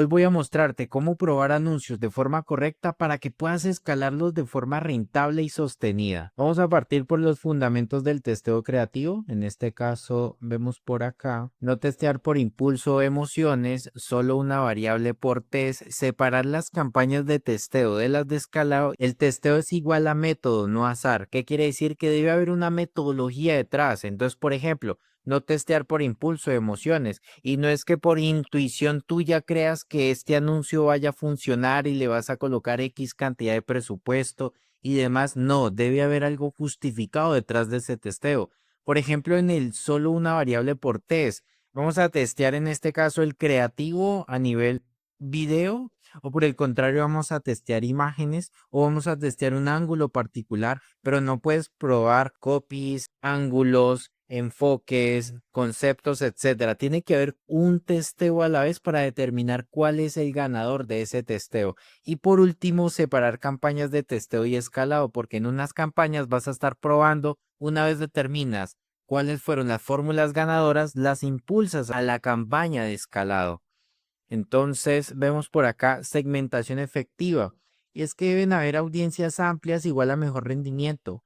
Hoy voy a mostrarte cómo probar anuncios de forma correcta para que puedas escalarlos de forma rentable y sostenida. Vamos a partir por los fundamentos del testeo creativo. En este caso, vemos por acá, no testear por impulso o emociones, solo una variable por test, separar las campañas de testeo de las de escalado. El testeo es igual a método, no azar. ¿Qué quiere decir? Que debe haber una metodología detrás. Entonces, por ejemplo, no testear por impulso o emociones. Y no es que por intuición tuya creas que este anuncio vaya a funcionar y le vas a colocar X cantidad de presupuesto y demás. No, debe haber algo justificado detrás de ese testeo. Por ejemplo, en el solo una variable por test. Vamos a testear en este caso el creativo a nivel video, o por el contrario vamos a testear imágenes o vamos a testear un ángulo particular, pero no puedes probar copies, ángulos, enfoques, conceptos, etcétera. Tiene que haber un testeo a la vez para determinar cuál es el ganador de ese testeo. Y por último, separar campañas de testeo y escalado, porque en unas campañas vas a estar probando, una vez determinas cuáles fueron las fórmulas ganadoras, las impulsas a la campaña de escalado. Entonces, vemos por acá segmentación efectiva. Y es que deben haber audiencias amplias igual a mejor rendimiento.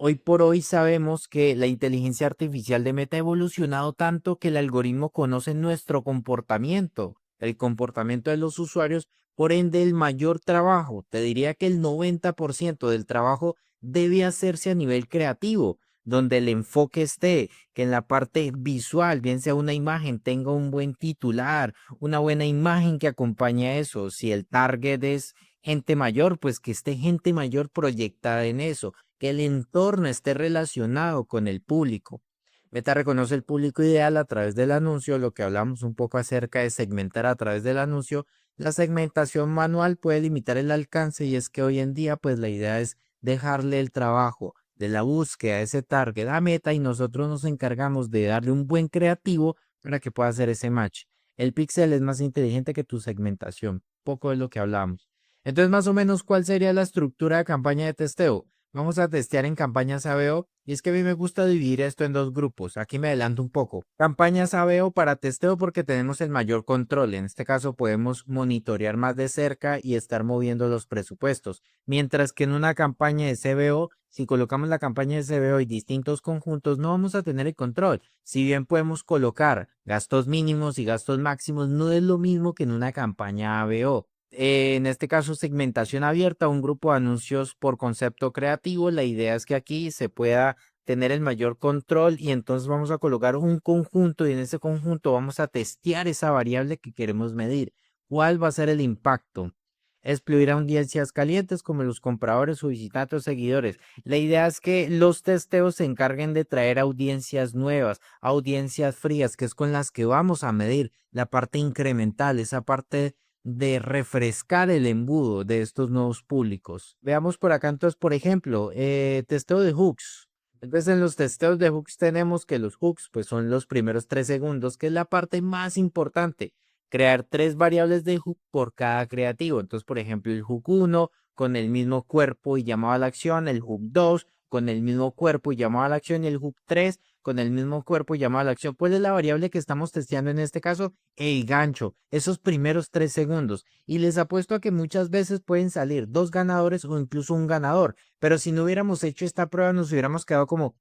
Hoy por hoy sabemos que la inteligencia artificial de Meta ha evolucionado tanto que el algoritmo conoce nuestro comportamiento, el comportamiento de los usuarios, por ende el mayor trabajo, te diría que el 90% del trabajo debe hacerse a nivel creativo, donde el enfoque esté, que en la parte visual, bien sea una imagen, tenga un buen titular, una buena imagen que acompañe a eso. Si el target es gente mayor, pues que esté gente mayor proyectada en eso, que el entorno esté relacionado con el público. Meta reconoce el público ideal a través del anuncio, lo que hablamos un poco acerca de segmentar a través del anuncio. La segmentación manual puede limitar el alcance y es que hoy en día pues la idea es dejarle el trabajo de la búsqueda de ese target a Meta y nosotros nos encargamos de darle un buen creativo para que pueda hacer ese match. El pixel es más inteligente que tu segmentación, poco de lo que hablamos. Entonces, más o menos, ¿cuál sería la estructura de campaña de testeo? Vamos a testear en campañas ABO y es que a mí me gusta dividir esto en dos grupos. Aquí me adelanto un poco. Campañas ABO para testeo porque tenemos el mayor control. En este caso podemos monitorear más de cerca y estar moviendo los presupuestos. Mientras que en una campaña de CBO, si colocamos la campaña de CBO y distintos conjuntos, no vamos a tener el control. Si bien podemos colocar gastos mínimos y gastos máximos, no es lo mismo que en una campaña ABO. En este caso, segmentación abierta, un grupo de anuncios por concepto creativo. La idea es que aquí se pueda tener el mayor control y entonces vamos a colocar un conjunto y en ese conjunto vamos a testear esa variable que queremos medir. ¿Cuál va a ser el impacto? Excluir a audiencias calientes como los compradores o visitantes o seguidores. La idea es que los testeos se encarguen de traer audiencias nuevas, audiencias frías, que es con las que vamos a medir la parte incremental, esa parte de refrescar el embudo de estos nuevos públicos. Veamos por acá entonces, por ejemplo, testeo de hooks. Entonces en los testeos de hooks tenemos que los hooks pues son los primeros 3 segundos, que es la parte más importante. Crear 3 variables de hook por cada creativo. Entonces, por ejemplo, el hook 1 con el mismo cuerpo y llamado a la acción, el hook 2 con el mismo cuerpo y llamado a la acción y el hook 3 con el mismo cuerpo y llamado a la acción. ¿Cuál es la variable que estamos testeando en este caso? El gancho, esos primeros 3 segundos. Y les apuesto a que muchas veces pueden salir 2 ganadores o incluso un ganador. Pero si no hubiéramos hecho esta prueba, nos hubiéramos quedado como,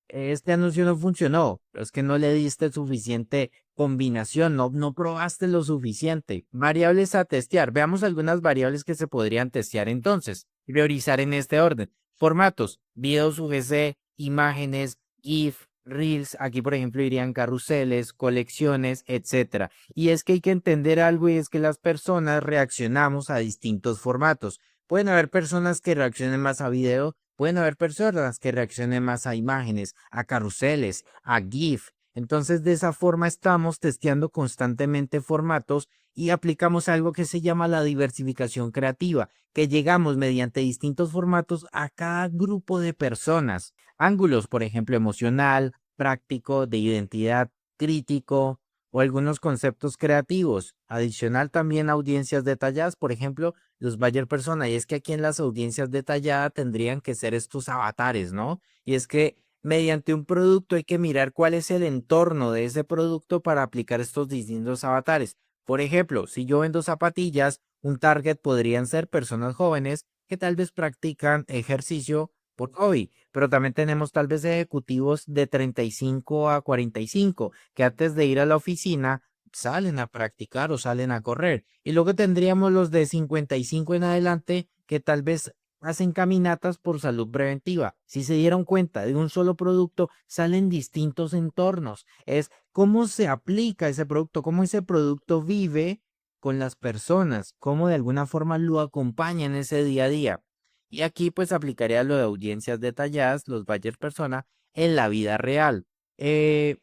este anuncio no funcionó. Pero es que no le diste suficiente combinación, no probaste lo suficiente. Variables a testear. Veamos algunas variables que se podrían testear entonces. Priorizar en este orden. Formatos, videos UGC, imágenes, GIF, Reels, aquí por ejemplo irían carruseles, colecciones, etcétera. Y es que hay que entender algo y es que las personas reaccionamos a distintos formatos. Pueden haber personas que reaccionen más a video, pueden haber personas que reaccionen más a imágenes, a carruseles, a GIF. Entonces, de esa forma estamos testeando constantemente formatos y aplicamos algo que se llama la diversificación creativa, que llegamos mediante distintos formatos a cada grupo de personas. Ángulos, por ejemplo, emocional, práctico, de identidad, crítico o algunos conceptos creativos. Adicional también audiencias detalladas, por ejemplo, los buyer persona. Y es que aquí en las audiencias detalladas tendrían que ser estos avatares, ¿no? Y es que mediante un producto hay que mirar cuál es el entorno de ese producto para aplicar estos distintos avatares. Por ejemplo, si yo vendo zapatillas, un target podrían ser personas jóvenes que tal vez practican ejercicio por hobby, pero también tenemos tal vez ejecutivos de 35 a 45 que antes de ir a la oficina salen a practicar o salen a correr. Y luego tendríamos los de 55 en adelante que tal vez hacen caminatas por salud preventiva. Si se dieron cuenta de un solo producto, salen distintos entornos. Es cómo se aplica ese producto, cómo ese producto vive con las personas, cómo de alguna forma lo acompaña en ese día a día. Y aquí pues aplicaría lo de audiencias detalladas, los buyer persona, en la vida real.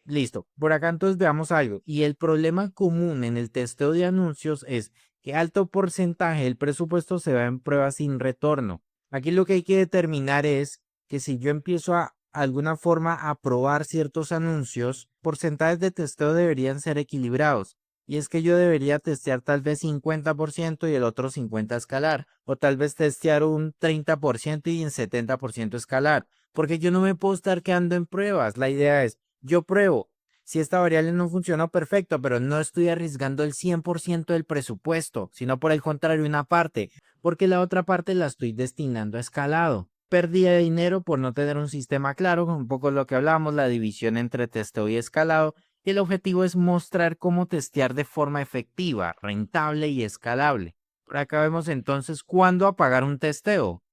Listo, por acá entonces veamos algo. Y el problema común en el testeo de anuncios es que alto porcentaje del presupuesto se va en pruebas sin retorno. Aquí lo que hay que determinar es que si yo empiezo a alguna forma a probar ciertos anuncios, porcentajes de testeo deberían ser equilibrados. Y es que yo debería testear tal vez 50% y el otro 50% escalar. O tal vez testear un 30% y en 70% escalar. Porque yo no me puedo estar quedando en pruebas. La idea es, yo pruebo. Si esta variable no funciona, perfecto, pero no estoy arriesgando el 100% del presupuesto, sino por el contrario, una parte, porque la otra parte la estoy destinando a escalado. Pérdida de dinero por no tener un sistema claro, un poco lo que hablábamos, la división entre testeo y escalado, y el objetivo es mostrar cómo testear de forma efectiva, rentable y escalable. Por acá vemos entonces cuándo apagar un testeo.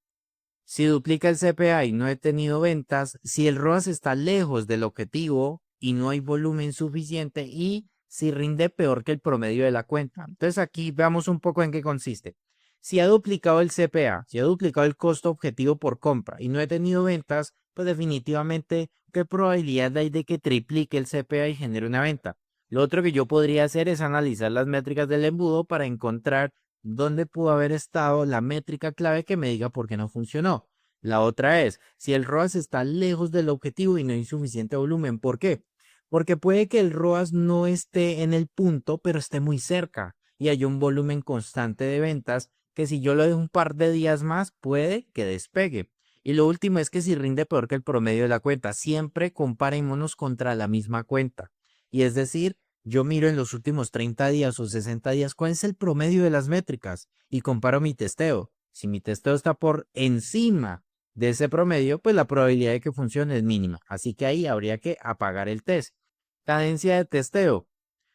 Si duplica el CPA y no he tenido ventas, si el ROAS está lejos del objetivo y no hay volumen suficiente y si rinde peor que el promedio de la cuenta. Entonces aquí veamos un poco en qué consiste. Si ha duplicado el CPA, si ha duplicado el costo objetivo por compra y no he tenido ventas, pues definitivamente, ¿qué probabilidad hay de que triplique el CPA y genere una venta? Lo otro que yo podría hacer es analizar las métricas del embudo para encontrar dónde pudo haber estado la métrica clave que me diga por qué no funcionó. La otra es, si el ROAS está lejos del objetivo y no hay suficiente volumen, ¿por qué? Porque puede que el ROAS no esté en el punto, pero esté muy cerca y hay un volumen constante de ventas que si yo lo dejo un par de días más, puede que despegue. Y lo último es que si rinde peor que el promedio de la cuenta, siempre comparémonos contra la misma cuenta. Y es decir, yo miro en los últimos 30 días o 60 días cuál es el promedio de las métricas y comparo mi testeo. Si mi testeo está por encima de ese promedio, pues la probabilidad de que funcione es mínima. Así que ahí habría que apagar el test. Cadencia de testeo.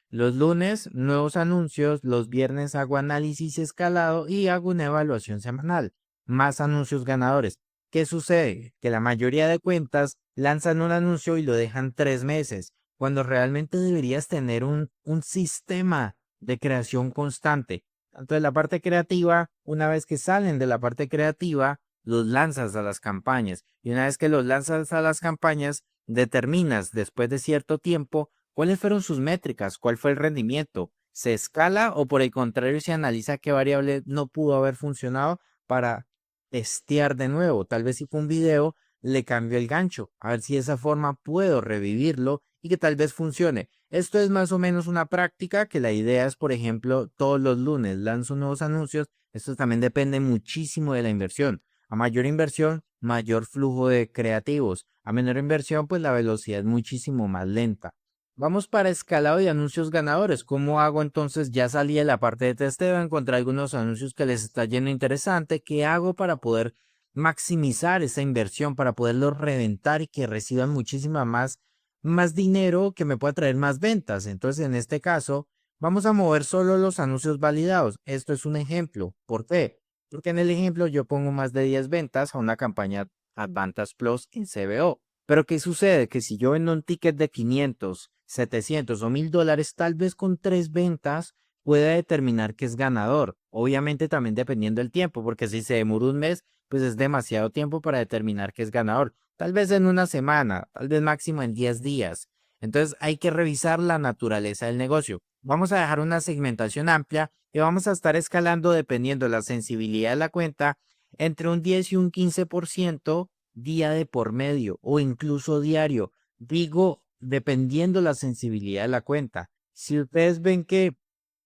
Los lunes, nuevos anuncios. Los viernes hago análisis escalado y hago una evaluación semanal. Más anuncios ganadores. ¿Qué sucede? Que la mayoría de cuentas lanzan un anuncio y lo dejan 3 meses, cuando realmente deberías tener un sistema de creación constante. Tanto de la parte creativa, una vez que salen de la parte creativa, los lanzas a las campañas. Y una vez que los lanzas a las campañas, determinas después de cierto tiempo cuáles fueron sus métricas, cuál fue el rendimiento. ¿Se escala o por el contrario se analiza qué variable no pudo haber funcionado para testear de nuevo? Tal vez si fue un video, le cambio el gancho, a ver si de esa forma puedo revivirlo y que tal vez funcione. Esto es más o menos una práctica que la idea es, por ejemplo, todos los lunes lanzo nuevos anuncios. Esto también depende muchísimo de la inversión. A mayor inversión, mayor flujo de creativos. A menor inversión, pues la velocidad es muchísimo más lenta. Vamos para escalado de anuncios ganadores. ¿Cómo hago entonces? Ya salí de la parte de testeo, encontré algunos anuncios que les está yendo interesante. ¿Qué hago para poder maximizar esa inversión, para poderlos reventar y que reciban muchísima más dinero que me pueda traer más ventas? Entonces, en este caso, vamos a mover solo los anuncios validados. Esto es un ejemplo. ¿Por qué? Porque en el ejemplo yo pongo más de 10 ventas a una campaña Advantage Plus en CBO. Pero ¿qué sucede? Que si yo vendo un ticket de 500, 700 o $1000, tal vez con 3 ventas pueda determinar que es ganador. Obviamente también dependiendo del tiempo, porque si se demora un mes, pues es demasiado tiempo para determinar que es ganador. Tal vez en una semana, tal vez máximo en 10 días. Entonces hay que revisar la naturaleza del negocio. Vamos a dejar una segmentación amplia y vamos a estar escalando dependiendo de la sensibilidad de la cuenta entre un 10 y un 15% día de por medio o incluso diario. Digo, dependiendo la sensibilidad de la cuenta. Si ustedes ven que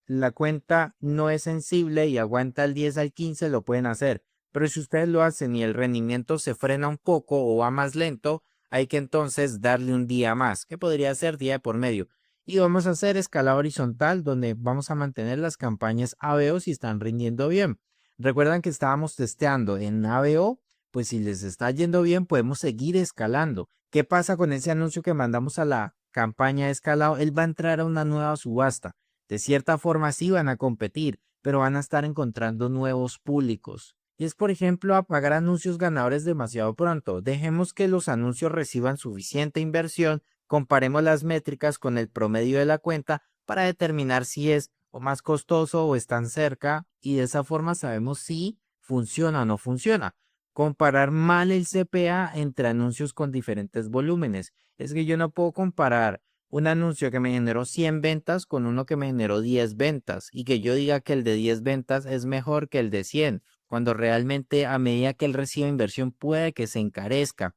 la cuenta no es sensible y aguanta el 10 al 15, lo pueden hacer. Pero si ustedes lo hacen y el rendimiento se frena un poco o va más lento, hay que entonces darle un día más, que podría ser día de por medio. Y vamos a hacer escala horizontal donde vamos a mantener las campañas ABO si están rindiendo bien. Recuerdan que estábamos testeando en ABO, pues si les está yendo bien podemos seguir escalando. ¿Qué pasa con ese anuncio que mandamos a la campaña de escalado? Él va a entrar a una nueva subasta. De cierta forma sí van a competir, pero van a estar encontrando nuevos públicos. Y es, por ejemplo, apagar anuncios ganadores demasiado pronto. Dejemos que los anuncios reciban suficiente inversión. Comparemos las métricas con el promedio de la cuenta para determinar si es o más costoso o están cerca y de esa forma sabemos si funciona o no funciona. Comparar mal el CPA entre anuncios con diferentes volúmenes. Es que yo no puedo comparar un anuncio que me generó 100 ventas con uno que me generó 10 ventas y que yo diga que el de 10 ventas es mejor que el de 100, cuando realmente a medida que él reciba inversión puede que se encarezca.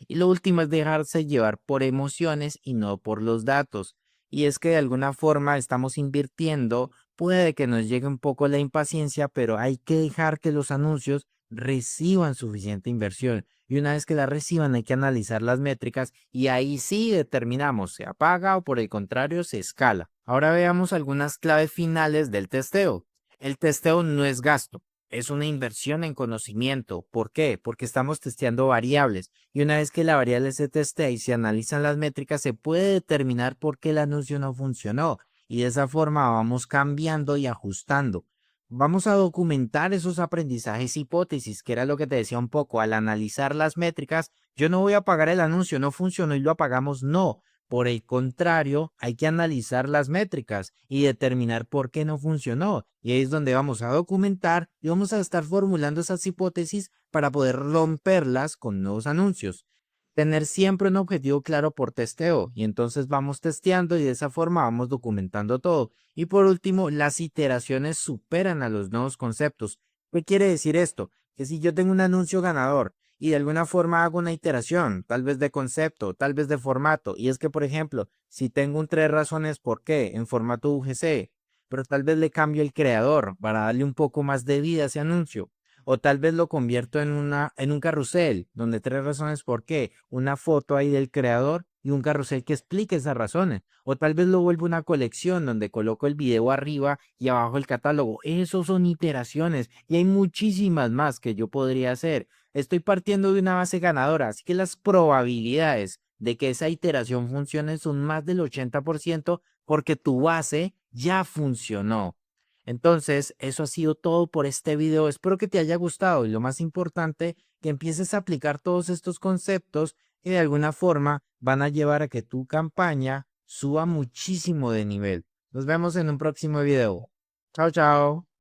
Y lo último es dejarse llevar por emociones y no por los datos. Y es que de alguna forma estamos invirtiendo, puede que nos llegue un poco la impaciencia, pero hay que dejar que los anuncios reciban suficiente inversión. Y una vez que la reciban hay que analizar las métricas y ahí sí determinamos se apaga o por el contrario se escala. Ahora veamos algunas claves finales del testeo. El testeo no es gasto. Es una inversión en conocimiento. ¿Por qué? Porque estamos testeando variables y una vez que la variable se testea y se analizan las métricas, se puede determinar por qué el anuncio no funcionó y de esa forma vamos cambiando y ajustando. Vamos a documentar esos aprendizajes hipótesis, que era lo que te decía un poco, al analizar las métricas, yo no voy a apagar el anuncio, no funcionó y lo apagamos, no. Por el contrario, hay que analizar las métricas y determinar por qué no funcionó. Y ahí es donde vamos a documentar y vamos a estar formulando esas hipótesis para poder romperlas con nuevos anuncios. Tener siempre un objetivo claro por testeo y entonces vamos testeando y de esa forma vamos documentando todo. Y por último, las iteraciones superan a los nuevos conceptos. ¿Qué quiere decir esto? Que si yo tengo un anuncio ganador y de alguna forma hago una iteración, tal vez de concepto, tal vez de formato, y es que, por ejemplo, si tengo un tres razones por qué en formato UGC, pero tal vez le cambio el creador para darle un poco más de vida a ese anuncio. O tal vez lo convierto en un carrusel, donde tres razones por qué, una foto ahí del creador y un carrusel que explique esas razones. O tal vez lo vuelvo una colección donde coloco el video arriba y abajo el catálogo. Esos son iteraciones y hay muchísimas más que yo podría hacer. Estoy partiendo de una base ganadora, así que las probabilidades de que esa iteración funcione son más del 80% porque tu base ya funcionó. Entonces, eso ha sido todo por este video. Espero que te haya gustado y lo más importante, que empieces a aplicar todos estos conceptos que de alguna forma van a llevar a que tu campaña suba muchísimo de nivel. Nos vemos en un próximo video. Chao, chao.